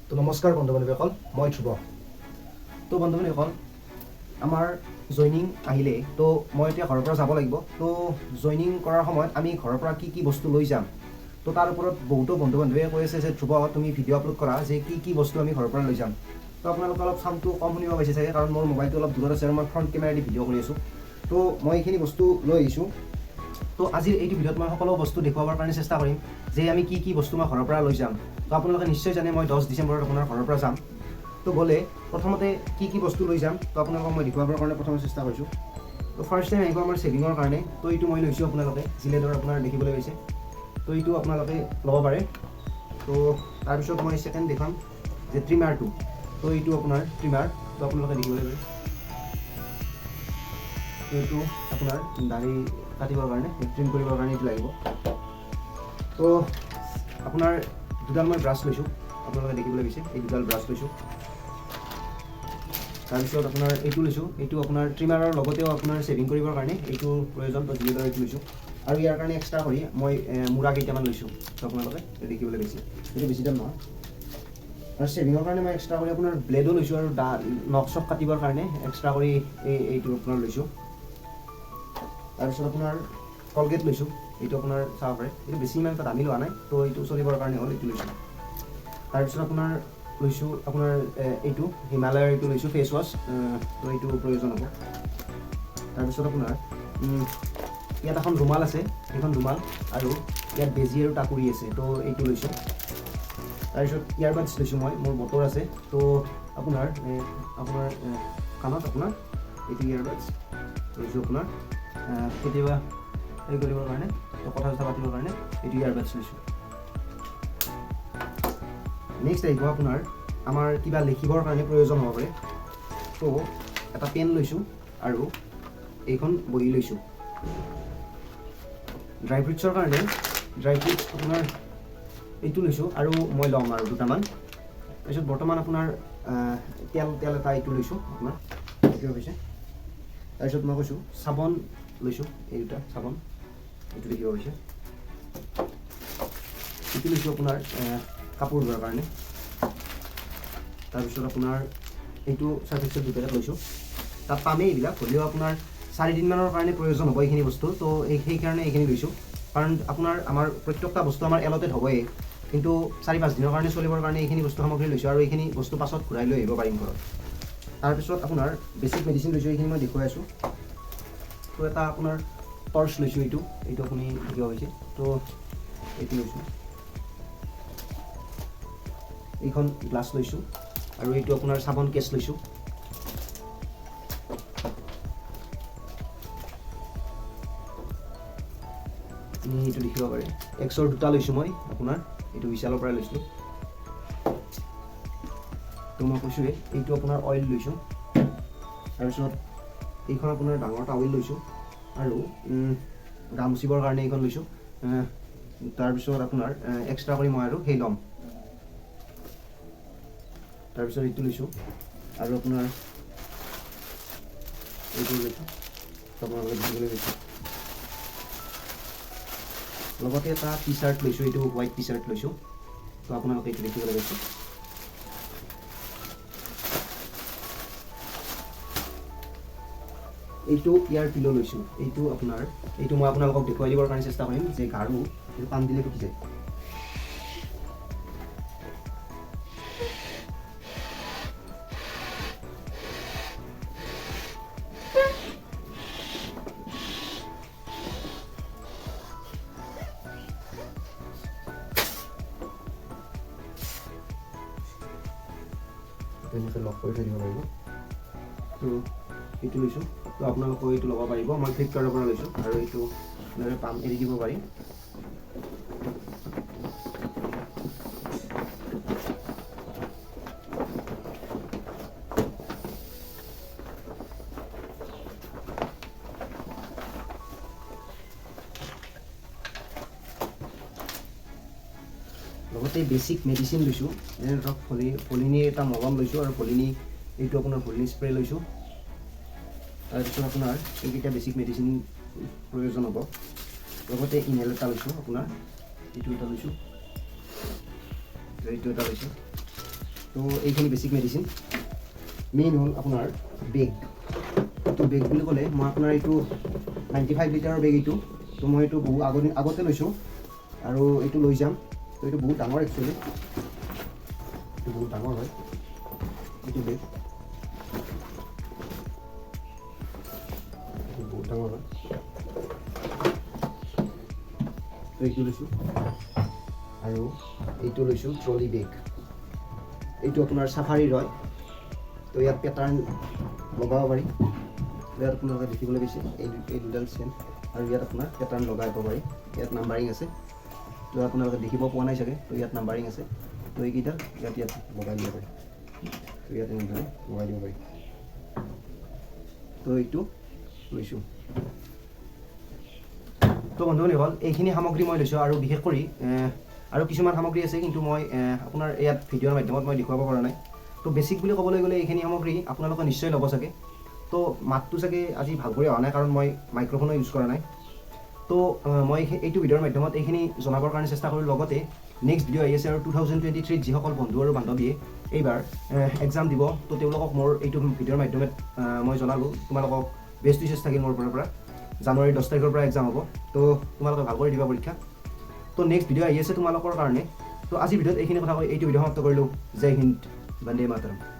তো নমস্কাৰ বন্ধু বান্ধৱীসকল, মই ধ্ৰুৱ। তো বন্ধু বান্ধৱীসকল, আমাৰ জইনিং আহিলে তো মই এতিয়া ঘৰৰ পৰা যাব লাগিব। তো জইনিং কৰাৰ সময়ত আমি ঘৰৰ পৰা কি বস্তু লৈ যাম, তো তাৰ ওপৰত বহুতো বন্ধু বান্ধৱীয়ে কৈ আছে যে ধ্ৰুৱ তুমি ভিডিঅ' আপলোড কৰা যে কি বস্তু আমি ঘৰৰ পৰা লৈ যাম। তো আপোনালোকে অলপ চাউণ্ডটো কম শুনিব পাইছে চাগে, কাৰণ মোৰ মোবাইলটো অলপ দূৰত আছে আৰু মই ফ্ৰণ্ট কেমেৰা দি ভিডিঅ' কৰি আছোঁ। তো মই এইখিনি বস্তু লৈ আহিছোঁ। তো আজিৰ এইটো ভিডিঅ'ত মই সকলো বস্তু দেখুৱাবৰ কাৰণে চেষ্টা কৰিম যে আমি কি বস্তু মই ঘৰৰ পৰা লৈ যাম। তো আপোনালোকে নিশ্চয় জানে মই 10 ডিচেম্বৰত আপোনাৰ ঘৰৰ পৰা যাম। তো গ'লে প্ৰথমতে কি বস্তু লৈ যাম তো আপোনালোকক মই দেখুৱাবৰ কাৰণে প্ৰথমে চেষ্টা কৰিছোঁ। তো ফাৰ্ষ্ট টাইম আহিব আমাৰ ছেভিঙৰ কাৰণে। তো এইটো মই লৈছোঁ, আপোনালোকে জিলেটৰ আপোনাৰ দেখিবলৈ পাইছে। তো এইটো আপোনালোকে ল'ব পাৰে। তো তাৰপিছত মই ছেকেণ্ড দেখাম যে ট্ৰিমাৰটো। তো এইটো আপোনাৰ ট্ৰিমাৰ, তো আপোনালোকে দেখিবলৈ পায়। তো এইটো আপোনাৰ দাঢ়ি কাটিবৰ কাৰণে, ট্ৰিম কৰিবৰ কাৰণে এইটো লাগিব। তো আপোনাৰ দুডাল মই ব্ৰাছ লৈছোঁ, আপোনালোকে দেখিবলৈ পাইছে। এই দুডাল ব্ৰাছ লৈছোঁ। তাৰপিছত আপোনাৰ এইটো লৈছোঁ, এইটো আপোনাৰ ট্ৰিমাৰৰ লগতেও আপোনাৰ ছেভিং কৰিবৰ কাৰণে এইটো প্ৰয়োজন। তো জিলেটৰ এইটো লৈছোঁ। আৰু ইয়াৰ কাৰণে এক্সট্ৰা কৰি মই মূৰা কেইটামান লৈছোঁ। তো আপোনালোকে দেখিবলৈ পাইছে, এইটো বেছি দাম নহয়। আৰু ছেভিঙৰ কাৰণে মই এক্সট্ৰা কৰি আপোনাৰ ব্লেডো লৈছোঁ, আৰু নখ চখ কাটিবৰ কাৰণে এক্সট্ৰা কৰি এইটো আপোনাৰ লৈছোঁ। তাৰপিছত আপোনাৰ কলগেট লৈছোঁ, এইটো আপোনাৰ চাব পাৰে। এইটো বেছি ইমান এটা দামী লোৱা নাই, তো এইটো চলিবৰ কাৰণে হ'ল, এইটো লৈছোঁ। তাৰপিছত আপোনাৰ লৈছোঁ আপোনাৰ এইটো হিমালয়ৰ এইটো লৈছোঁ ফেচ ৱাছ, তো এইটো প্ৰয়োজন হ'ব। তাৰপিছত আপোনাৰ ইয়াত এখন ৰুমাল আছে, সেইখন ৰুমাল, আৰু ইয়াত বেজী আৰু টাকুৰি আছে, তো এইটো লৈছোঁ। তাৰপিছত ইয়াৰবাডছ লৈছোঁ মই, মোৰ বতৰ আছে। তো আপোনাৰ কাণত আপোনাৰ এইটো ইয়াৰবাডছ লৈছোঁ, আপোনাৰ কেতিয়াবা হেৰি কৰিবৰ কাৰণে, তো কথা চথা পাতিবৰ কাৰণে এইটো ইয়াৰবাডছ লৈছোঁ। নেক্সট আহিব আপোনাৰ আমাৰ কিবা লিখিবৰ কাৰণে প্ৰয়োজন হ'ব পাৰে। তো এটা পেন লৈছোঁ আৰু এইখন বহী লৈছোঁ। ড্ৰাই ফ্ৰুটছৰ কাৰণে ড্ৰাই ফ্ৰুটছ আপোনাৰ এইটো লৈছোঁ, আৰু মই ল'ম আৰু দুটামান। তাৰপিছত বৰ্তমান আপোনাৰ তেল এটা এইটো লৈছোঁ, আপোনাৰ দেখিব পাইছে। তাৰপিছত মই কৈছোঁ চাবোন লৈছোঁ, এই দুটা চাবোন, এইটো দেখিব পাইছে। এইটো লৈছোঁ আপোনাৰ কাপোৰ ধোৱাৰ কাৰণে। তাৰপিছত আপোনাৰ এইটো চাৰ্ফেক্সৰ দুপেকেট লৈছোঁ। তাত পামেই এইবিলাক, হ'লেও আপোনাৰ 4 দিনমানৰ কাৰণে প্ৰয়োজন হ'ব এইখিনি বস্তু। তো সেইকাৰণে এইখিনি লৈছোঁ, কাৰণ আমাৰ প্ৰত্যেকটা বস্তু আমাৰ এলটেড হ'বই, কিন্তু 4-5 দিনৰ কাৰণে চলিবৰ কাৰণে এইখিনি বস্তু সামগ্ৰী লৈছোঁ, আৰু এইখিনি বস্তু পাছত ঘূৰাই লৈ আহিব পাৰিম ঘৰত। তাৰপিছত আপোনাৰ বেছিক মেডিচিন লৈছোঁ, এইখিনি মই দেখুৱাই আছোঁ। তো এটা আপোনাৰ টৰ্চ লৈছোঁ, এইটো আপুনি দেখিব পাইছে। তো এইটো লৈছোঁ। এইখন গ্লাছ লৈছোঁ, আৰু এইটো আপোনাৰ চাবোন কেছ লৈছোঁ। এইটো দেখিব পাৰে। এক্সৰ দুটা লৈছোঁ মই, আপোনাৰ এইটো বিশালৰ পৰাই লৈছিলোঁ। তো মই কৈছোঁৱে, এইটো আপোনাৰ অইল লৈছোঁ। তাৰপিছত এইখন আপোনাৰ ডাঙৰ টাৱেল লৈছোঁ, আৰু গা মুচিবৰ কাৰণে এইখন লৈছোঁ। তাৰপিছত আপোনাৰ এক্সট্ৰা কৰি মই আৰু সেই ল'ম। তাৰপিছত এইটো লৈছোঁ, আৰু আপোনাৰ এইটো লৈছোঁ, আপোনালোকে দেখিবলৈ লৈছোঁ। লগতে এটা টি চাৰ্ট লৈছোঁ, এইটো হোৱাইট টি চাৰ্ট লৈছোঁ। তো আপোনালোকে এইটো দেখিবলৈ পাইছে। এইটো ইয়াৰ পিলো লৈছোঁ, এইটো মই আপোনালোকক দেখুৱাই দিবৰ কাৰণে চেষ্টা কৰিম যে গাৰু এইটো পানী দিলে ফুটি যায়। তেনেকৈ লক কৰি থৈ দিব পাৰিব। তো এইটো লৈছোঁ, তো আপোনালোকে এইটো ল'ব পাৰিব। মই ফ্লিপকাৰ্টৰ পৰা লৈছোঁ, আৰু এইটো এনেদৰে পাম এৰি দিব পাৰি। লগতে বেছিক মেডিচিন লৈছোঁ, যেনে ধৰক ভলিনী এটা মলম লৈছোঁ, আৰু ভলিনী এইটো আপোনাৰ ভলিনী স্প্ৰে লৈছোঁ। তাৰপিছত আপোনাৰ এইকেইটা বেছিক মেডিচিন প্ৰয়োজন হ'ব। লগতে ইনহেল এটা লৈছোঁ, আপোনাৰ এইটো এটা লৈছোঁ, এইটো এটা লৈছোঁ। তো এইখিনি বেছিক মেডিচিন মেইন হ'ল আপোনাৰ বেগ তো বেগ বুলি ক'লে মই আপোনাৰ এইটো 95 লিটাৰৰ বেগ এইটো তো মই এইটো বহু আগতে লৈছোঁ আৰু এইটো লৈ যাম তো এইটো বহুত ডাঙৰ একচুৱেলি এইটো বহুত ডাঙৰ হয় এইটো বেগ বহুত ডাঙৰ হয় তো এইটো লৈছোঁ আৰু এইটো লৈছোঁ ট্ৰলি বেগ এইটো আপোনাৰ চাফাৰীৰ হয় তো ইয়াত পেটাৰ্ণ লগাব পাৰি ইয়াত আপোনালোকে দেখিবলৈ পাইছে এই দুডাল চেন আৰু ইয়াত আপোনাৰ পেটাৰ্ণ লগাই দিব পাৰি ইয়াত নাম্বাৰিং আছে তো আপোনালোকে দেখিব পোৱা নাই চাগে তো ইয়াত নাম্বাৰিং আছে তো এইকেইটা ইয়াত লগাই দিব পাৰি তো ইয়াত এনেধৰণে লগাই দিব পাৰি তো এইটো লৈছোঁ তো বন্ধুসকল এইখিনি সামগ্ৰী মই লৈছোঁ আৰু বিশেষ কৰি আৰু কিছুমান সামগ্ৰী আছে কিন্তু মই আপোনাৰ ইয়াত ভিডিঅ'ৰ মাধ্যমত মই দেখুৱাব পৰা নাই তো বেছিক বুলি ক'বলৈ গ'লে এইখিনি সামগ্ৰী আপোনালোকে নিশ্চয় ল'ব চাগে তো মাতটো চাগে আজি ভালকৈ অহা নাই কাৰণ মই মাইক্ৰফোনো ইউজ কৰা নাই তো মই এইটো ভিডিঅ'ৰ মাধ্যমত এইখিনি জনাবৰ কাৰণে চেষ্টা কৰিলোঁ লগতে নেক্সট ভিডিঅ' আহি আছে আৰু 2023 যিসকল বন্ধু আৰু বান্ধৱীয়ে এইবাৰ এক্সাম দিব তো তেওঁলোকক মোৰ এইটো ভিডিঅ'ৰ মাধ্যমত মই জনালোঁ তোমালোকক বেষ্ট উইচেছ থাকিল মোৰ পৰা জানুৱাৰী 10 তাৰিখৰ পৰা এক্সাম হ'ব তো তোমালোকে ভাল কৰি দিবা পৰীক্ষা তো নেক্সট ভিডিঅ' আহি আছে তোমালোকৰ কাৰণে তো আজি ভিডিঅ'ত এইখিনি কথা কৈ এইটো ভিডিঅ' সমাপ্ত কৰিলোঁ জয় হিন্দ বন্দে মাতৰম